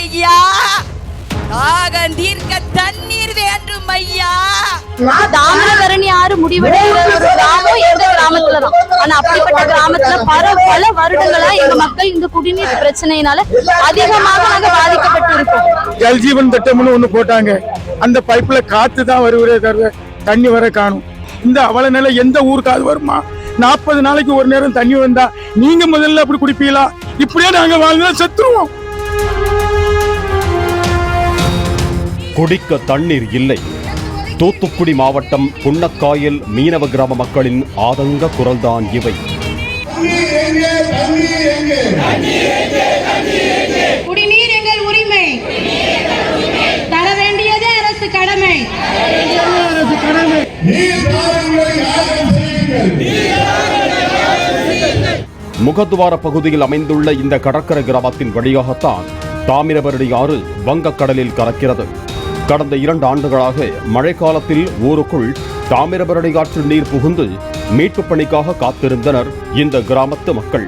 இல்லையா, தாகம் தீர்க்க தண்ணீர் வேண்டும் ஐயா. தாமிரபரணி ஆறு முடிவடைகிற ஒரு கிராமம் எங்க கிராமத்துலதான். ஆனா அப்படிப்பட்ட கிராமத்துல பல வருடங்களா எங்க மக்கள் இந்த குடிநீர் பிரச்சனையினால அதிகமாக நாங்க பாதிக்கப்பட்டு இருக்கோம். ஜல்ஜீவன் திட்டம்னு ஒண்ணு போட்டாங்க. அந்த பைப்ல காத்து தான் வருவதே தவிர தண்ணி வர காணும். இந்த அவல நிலை எந்த ஊருக்காவது வருமா? 40 நாளைக்கு ஒரு நேரம் தண்ணி வந்தா நீங்க முதல்ல அப்படி குடிப்பீங்களா? இப்படியே நாங்க வாழ்ந்தா செத்துருவோம். குடிக்க தண்ணீர் இல்லை. தூத்துக்குடி மாவட்டம் புன்னக்காயல் மீனவ கிராம மக்களின் ஆதங்க குரல்தான் இவை. குடிநீர் எங்கள் உரிமை, தர வேண்டியது அரசு கடமை. முகத்துவார பகுதியில் அமைந்துள்ள இந்த கடற்கரை கிராமத்தின் வழியாகத்தான் தாமிரபரணி ஆறு வங்கக்கடலில் கலக்கிறது. கடந்த 2 ஆண்டுகளாக மழைக்காலத்தில் ஊருக்குள் தாமிரபரணி ஆற்று நீர் புகுந்து மீட்பு பணிக்காக காத்திருந்தனர் இந்த கிராமத்து மக்கள்.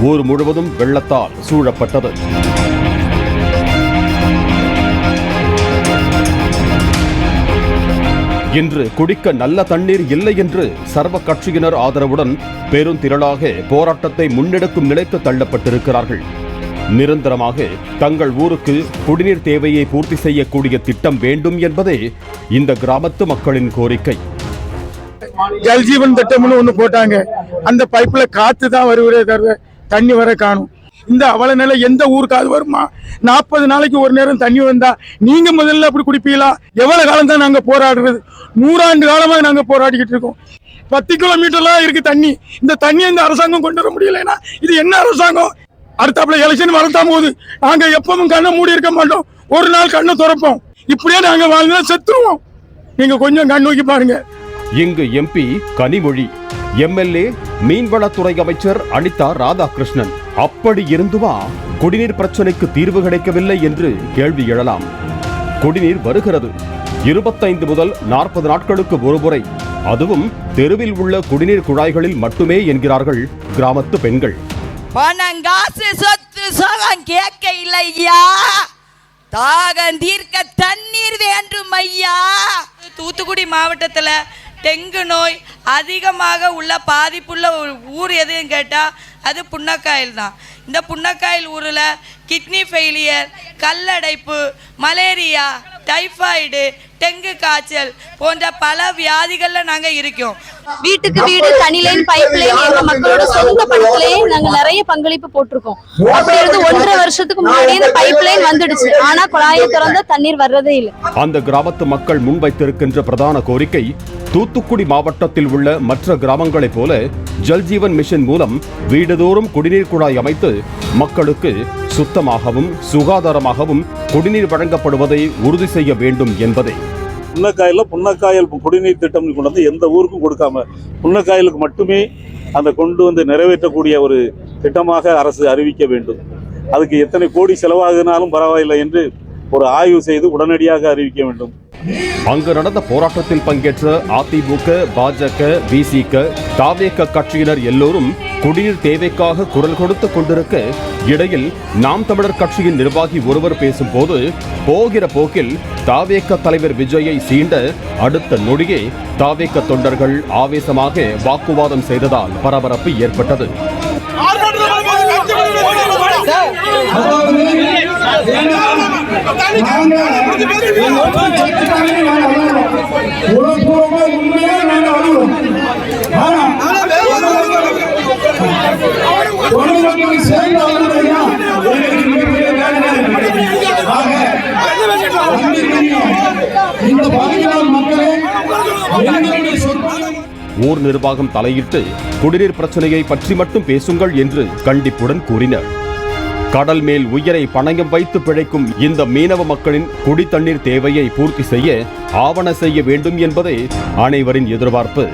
ஊர் முழுவதும் வெள்ளத்தால் சூழப்பட்டது. இன்று குடிக்க நல்ல தண்ணீர் இல்லை என்று சர்வ கட்சியினர் ஆதரவுடன் பெருந்திரளாக போராட்டத்தை முன்னெடுக்கும் நிலைக்கு தள்ளப்பட்டிருக்கிறார்கள். நிரந்தரமாக தங்கள் ஊருக்கு குடிநீர் தேவையை பூர்த்தி செய்யக்கூடிய திட்டம் வேண்டும் என்பதே இந்த கிராமத்து மக்களின் கோரிக்கை. ஜல்ஜீவன் திட்டம்னு ஒண்ணு போட்டாங்க. அந்த பைப்ல காத்து தான் வருவதே தவிர தண்ணி வர காணும். இந்த அவல நிலை எந்த ஊருக்காவது வருமா? 40 நாளைக்கு ஒரு நேரம் தண்ணி வந்தா நீங்க முதல்ல அப்படி குடிப்பீங்களா? எவ்வளவு காலம் தான் நாங்க போராடுறது? 100 ஆண்டு காலமாக நாங்க போராடிக்கிட்டு இருக்கோம். 10 கிலோமீட்டர்லாம் இருக்கு தண்ணி. இந்த தண்ணியை இந்த அரசாங்கம் கொண்டு வர முடியலன்னா இது என்ன அரசாங்கம்? அடுத்தாப்புல எலெக்ஷன் வரத்தான் போது நாங்க எப்பவும் கண்ணை மூடி இருக்க மாட்டோம். ஒரு நாள் கண்ணை திறப்போம். இப்படியே நாங்க வாழ்ந்தா செத்துருவோம். நீங்க கொஞ்சம் கண் நோக்கி பாருங்க. இங்கு எம்பி கனிமொழி, எம்எல்ஏ மீன்வளத்துறை அமைச்சர் அனிதா ராதாகிருஷ்ணன். அப்படி இருந்துமா குடிநீர் பிரச்சனைக்கு தீர்வு கிடைக்கவில்லை என்று கேள்வி எழலாம். குடிநீர் வருகிறது. 25 முதல் 40 நாட்களுக்கு ஒருமுறை, அதுவும் தெருவில் உள்ள குடிநீர் குழாய்களில் மட்டுமே என்கிறார்கள் கிராமத்து பெண்கள். பணங்காசு சொத்து சோகம் கேட்க இல்லையா, தாகம் தீர்க்க தண்ணீர் வேண்டும் ஐயா. தூத்துக்குடி மாவட்டத்தில் டெங்கு நோய் அதிகமாக உள்ள பாதிப்புள்ள ஊர் எதுன்னு கேட்டால் அது புன்னக்காயல் தான். இந்த புன்னக்காயல் ஊரில் கிட்னி ஃபெயிலியர், கல்லடைப்பு, மலேரியா, டைஃபாய்டு, டெங்கு காய்ச்சல் போன்ற பல வியாதிகள்ல நாங்க இருக்கோம். வீட்டுக்கு வீடு தனி லைன் பைப் லைன் எங்க மக்களோட சொந்த பணத்திலேயே நாங்க நிறைய பங்களிப்பு போட்டிருக்கோம். அப்படி இருந்து 1.5 வருஷத்துக்கு முன்னாடி இந்த பைப் லைன் வந்துடுச்சு. ஆனா குழாயை திறந்தா தண்ணீர் வர்றதே இல்லை. அந்த கிராமத்து மக்கள் முன்வைத்திருக்கின்ற பிரதான கோரிக்கை, தூத்துக்குடி மாவட்டத்தில் உள்ள மற்ற கிராமங்களைப் போல ஜல்ஜீவன் மிஷன் மூலம் வீடுதோறும் குடிநீர் குழாய் அமைத்து மக்களுக்கு சுத்தமாகவும் சுகாதாரமாகவும் குடிநீர் வழங்கப்படுவதை உறுதி செய்ய வேண்டும் என்பதே. புன்னக்காயல் குடிநீர் திட்டம் கொண்டு வந்து எந்த ஊருக்கும் கொடுக்காம புன்னக்காயலுக்கு மட்டுமே அந்த கொண்டு வந்து நிறைவேற்றக்கூடிய ஒரு திட்டமாக அரசு அறிவிக்க வேண்டும். அதுக்கு எத்தனை கோடி செலவாகினாலும் பரவாயில்லை என்று ஒரு ஆய்வு செய்து உடனடியாக அறிவிக்க வேண்டும். அங்கு நடந்த போராட்டத்தில் பங்கேற்ற அதிமுக, பாஜக, விசிக, தாவேக கட்சியினர் எல்லோரும் குடிநீர் தேவைக்காக குரல் கொடுத்து கொண்டிருக்க, இடையில் நாம் தமிழர் கட்சியின் நிர்வாகி ஒருவர் பேசும்போது போகிற போக்கில் தாவேக தலைவர் விஜயை சீண்ட அடுத்த நொடியே தாவேக தொண்டர்கள் ஆவேசமாக வாக்குவாதம் செய்ததால் பரபரப்பு ஏற்பட்டது. ஊர் நிர்வாகம் தலையிட்டு குடிநீர் பிரச்சனையை பற்றி மட்டும் பேசுங்கள் என்று கண்டிப்புடன் கூறினர். கடல் மேல் உயிரை பணயம் வைத்து பிழைக்கும் இந்த மீனவ மக்களின் குடி தண்ணீர் தேவையை பூர்த்தி செய்ய ஆவண செய்ய வேண்டும் என்பதே அனைவரின் எதிர்பார்ப்பு.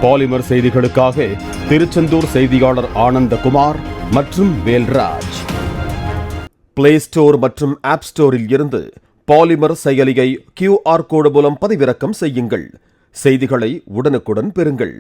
பாலிமர் செய்திகளுக்காக திருச்செந்தூர் செய்தியாளர் ஆனந்தகுமார் மற்றும் வேல்ராஜ். பிளே ஸ்டோர் மற்றும் ஆப் ஸ்டோரில் இருந்து பாலிமர் செயலியை QR கோடு மூலம் பதிவிறக்கம் செய்யுங்கள். செய்திகளை உடனுக்குடன் பெறுங்கள்.